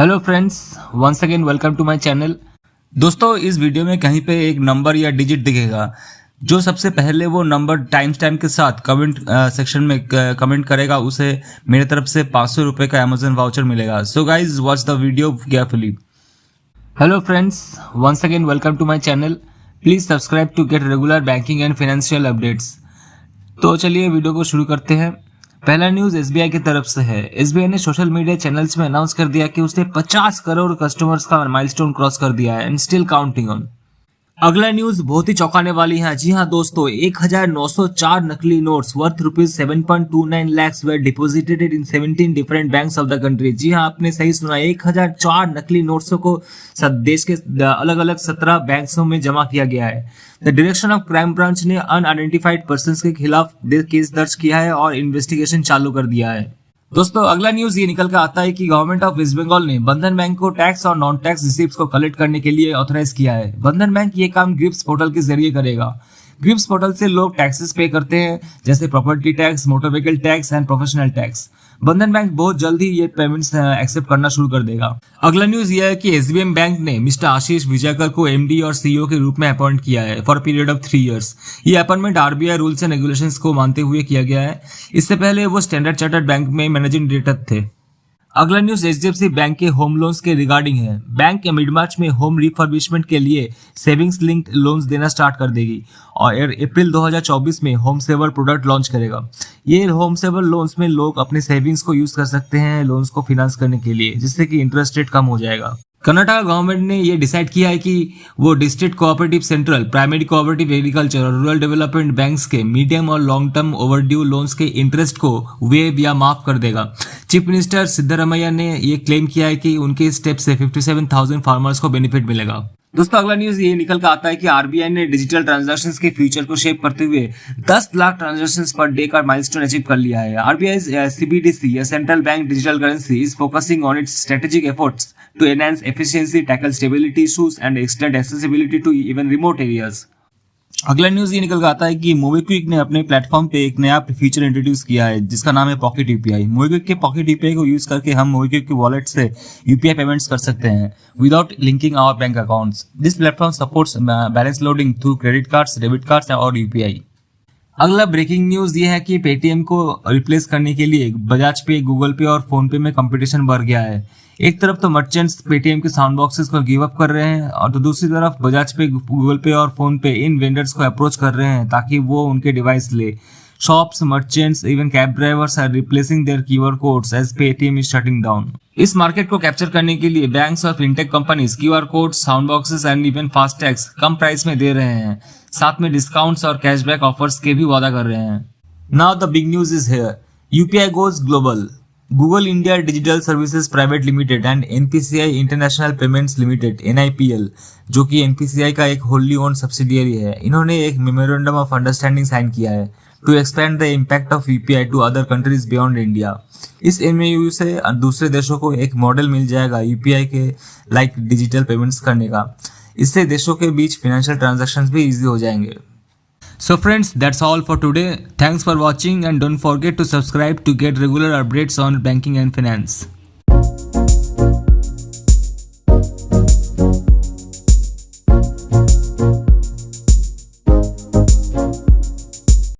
Hello friends, once again welcome to my channel. दोस्तों, इस video में कहीं पे एक नंबर या डिजिट दिखेगा। जो सबसे पहले वो नंबर टाइम स्टैम्प के साथ कमेंट सेक्शन में कमेंट करेगा उसे मेरे तरफ से 500 रुपये का अमेजन वाउचर मिलेगा। So guys, watch the video carefully. Hello friends, once again welcome to my channel. Please subscribe to get regular banking and financial updates. तो चलिए वीडियो को शुरू करते हैं। पहला न्यूज एसबीआई की तरफ से है। एसबीआई ने सोशल मीडिया चैनल्स में अनाउंस कर दिया कि उसने 50 करोड़ कस्टमर्स का माइलस्टोन क्रॉस कर दिया है एंड स्टिल काउंटिंग ऑन। अगला न्यूज बहुत ही चौंकाने वाली है। जी हाँ दोस्तों, 1904 नकली notes worth ₹7.29 lakhs were deposited in 17 different banks of the country। जी हाँ, आपने सही सुना, 1004 नकली नोट्सों को देश के अलग अलग 17 बैंकों में जमा किया गया है। The direction of crime branch ने अनआइडेंटिफाइड पर्संस के खिलाफ केस दर्ज किया है और इन्वेस्टिगेशन चालू कर दिया है। दोस्तों, अगला न्यूज ये निकल कर आता है कि गवर्नमेंट ऑफ वेस्ट बंगाल ने बंधन बैंक को टैक्स और नॉन टैक्स रिसीप्ट को कलेक्ट करने के लिए ऑथराइज किया है। बंधन बैंक ये काम ग्रिप्स पोर्टल के जरिए करेगा। ग्रिप्स पोर्टल से लोग टैक्सेस पे करते हैं, जैसे property tax, motor vehicle tax and professional tax. बंधन बैंक बहुत जल्द ही ये पेमेंट्स एक्सेप्ट करना शुरू कर देगा। अगला न्यूज ये है कि एसबीएम बैंक ने मिस्टर आशीष विजयकर को एमडी और सीईओ के रूप में अपॉइंट किया है फॉर पीरियड ऑफ 3 years। ये appointment RBI rules and regulations को मानते हुए किया गया है। इससे पहले वो स्टैंडर्ड चार्टर्ड बैंक में मैनेजिंग डायरेक्टर थे। अगला न्यूज एचडीएफसी बैंक के होम लोन्स के रिगार्डिंग है। बैंक के मिड मार्च में होम रिफर्बिशमेंट के लिए सेविंग्स लिंक्ड लोन्स देना स्टार्ट कर देगी और अप्रैल 2024 में होम सेवर प्रोडक्ट लॉन्च करेगा। ये होम सेवर लोन्स में लोग अपने सेविंग्स को यूज कर सकते हैं लोन्स को फिनांस करने के लिए, जिससे कि इंटरेस्ट रेट कम हो जाएगा। कर्नाटक गवर्नमेंट ने ये डिसाइड किया है कि वो district cooperative, central, primary cooperative, agriculture और रूरल डेवलपमेंट बैंक्स के मीडियम और लॉन्ग टर्म ओवरड्यू लोन्स के इंटरेस्ट को वेव या माफ कर देगा। चीफ मिनिस्टर सिद्धरामैया ने ये क्लेम किया है कि उनके इस स्टेप से 57,000 फार्मर्स को बेनिफिट मिलेगा। दोस्तों, अगला न्यूज ये निकल कर आता है कि आरबीआई ने डिजिटल ट्रांजैक्शंस के फ्यूचर को शेप करते हुए 10 लाख ट्रांजैक्शंस पर डे का माइलस्टोन अचीव कर लिया है। आरबीआई सीबीडीसी या central bank digital currency is focusing on it's strategic efforts to enhance efficiency, tackle stability issues and extend accessibility to even remote areas। अगला news ये निकल कर आता है कि मोबीक्विक ने अपने प्लेटफॉर्म पे एक नया फीचर इंट्रोड्यूस किया है जिसका नाम है पॉकेट यूपीआई। मोबीक्विक के पॉकेट यूपीआई को यूज करके हम मोबीक्विक के वॉलेट से यूपीआई पेमेंट्स कर सकते हैं without linking our bank accounts. This platform supports balance loading through credit cards, debit cards और यूपीआई। अगला ब्रेकिंग न्यूज ये है कि पेटीएम को रिप्लेस करने के लिए बजाज पे, गूगल पे और फोन पे में कंपटीशन बढ़ गया है। एक तरफ तो मर्चेंट्स पेटीएम के साउंड बॉक्सेस को गिव अप कर रहे हैं और तो दूसरी तरफ बजाज पे, गूगल पे और फोन पे इन वेंडर्स को अप्रोच कर रहे हैं ताकि वो उनके डिवाइस ले। Shops, merchants, even cab drivers are replacing their QR codes as Paytm is shutting down. इस मार्केट को कैप्चर करने के लिए बैंक्स और fintech companies QR codes, sound boxes and even FASTags कम प्राइस में दे रहे हैं, साथ में डिस्काउंट्स और कैशबैक ऑफर्स के भी वादा कर रहे हैं। Now the big news is here, UPI goes global. Google India digital services private limited and NPCI international payments limited (NIPL), जो कि एनपीसीआई का एक होल्ली ओन्ड सब्सिडियरी है, इन्होंने एक मेमोरेंडम ऑफ अंडरस्टैंडिंग साइन किया है to expand the impact of UPI to other countries beyond India. इस एमओयू से दूसरे देशों को एक मॉडल मिल जाएगा यूपीआई के लाइक डिजिटल पेमेंट्स करने का। इससे देशों के बीच फाइनेंशियल ट्रांजैक्शंस भी इजी हो जाएंगे। So friends, that's all for today. Thanks for watching and don't forget to subscribe to get regular updates on banking and finance.